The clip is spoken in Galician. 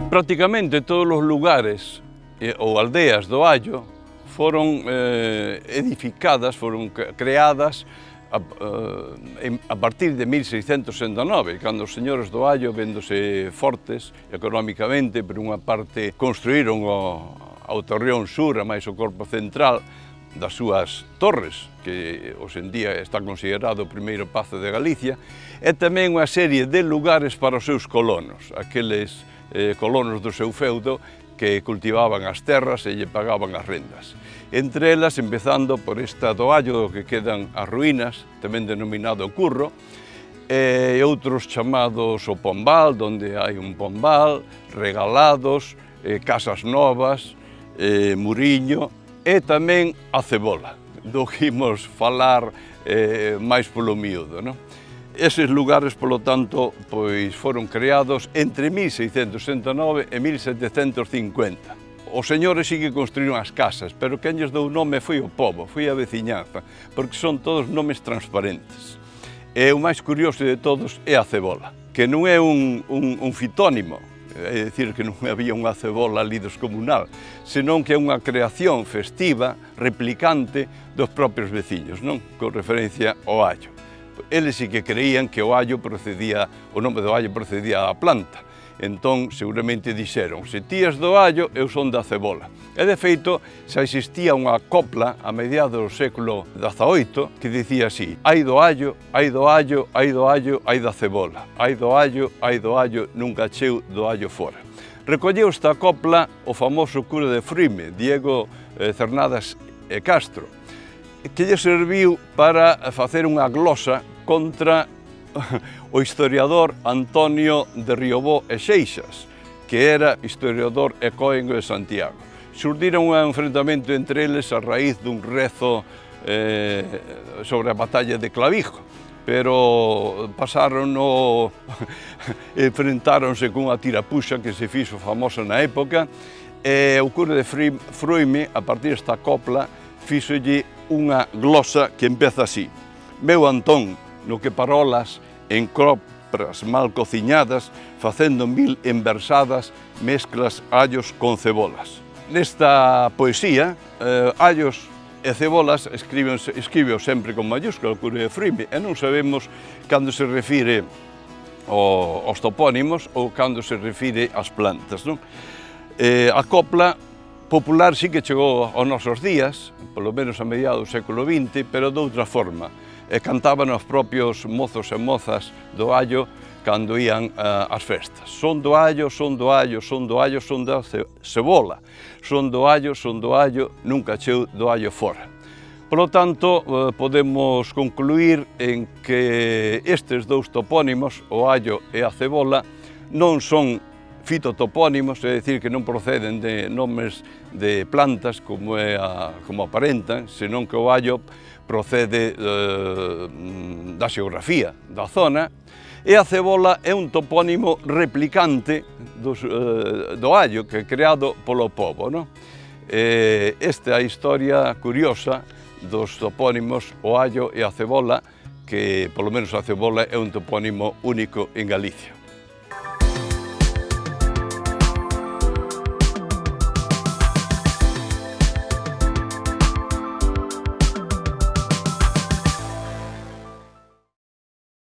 Prácticamente todos os lugares ou aldeas do Allo foron edificadas, foron creadas a partir de 1609, cando os señores do Allo, véndose fortes económicamente, por unha parte construíron o Torreón Sur, a máis o corpo central das súas torres, que hoxe en día está considerado o primeiro pazo de Galicia, e tamén unha serie de lugares para os seus colonos, aqueles colonos do seu feudo que cultivaban as terras e lle pagaban as rendas. Entre elas, empezando por esta do Allo, que quedan as ruínas, tamén denominado Curro, e outros chamados o Pombal, donde hai un pombal, regalados, casas novas, Muriño, e tamén a Cebola, do que imos falar máis polo miúdo, non? Eses lugares, polo tanto, pois foron creados entre 1669 e 1750. Os señores sí que construíron as casas, pero quen lles dou nome foi o pobo, foi a veciñanza, porque son todos nomes transparentes. E o máis curioso de todos é a Cebola, que non é un fitónimo, é dicir, que non había unha cebola ali descomunal, senón que é unha creación festiva, replicante dos propios veciños, non? Con referencia ao allo. Eles sí que creían que o allo procedía, o nome do allo procedía da planta. Entón, seguramente dixeron, se ti és do allo, eu son da cebola. E, de feito, xa existía unha copla a mediados do século XVIII que dicía así: hai do allo, hai do allo, hai do allo, hai da cebola. Hai do allo, nunca cheu do allo fora. Recolleu esta copla o famoso cura de Fruime, Diego Cernadas e Castro, que lle serviu para facer unha glosa contra o historiador Antonio de Riobó e Seixas, que era historiador e cóengo de Santiago. Xurdiron un enfrentamento entre eles a raíz dun rezo sobre a batalla de Clavijo, pero enfrentáronse cunha tirapuxa que se fixo famosa na época, e o cura de Fruime, a partir desta copla, fíxolle unha glosa que empeza así: meu Antón, no que parolas en copras mal cociñadas, facendo mil enversadas, mezclas allos con cebolas. Nesta poesía, allos e cebolas escribeo sempre con mayúscula o cura de Fruime, e non sabemos cando se refire aos topónimos ou cando se refire ás plantas, non? A copla popular sí que chegou aos nosos días, polo menos a mediados do século XX, pero de outra forma. Cantaban os propios mozos e mozas do Allo cando ían ás festas. Son do Allo, son do Allo, son do Allo, son da cebola. Son do Allo, nunca cheu do Allo fora. Por lo tanto, podemos concluir en que estes dous topónimos, o Allo e a cebola, non son fitotopónimos, é dicir, que non proceden de nomes de plantas como aparentan, senón que o allo procede da xeografía da zona, e a cebola é un topónimo replicante do allo, que é creado polo pobo, non? Esta é a historia curiosa dos topónimos o allo e a cebola, que, polo menos a cebola, é un topónimo único en Galicia.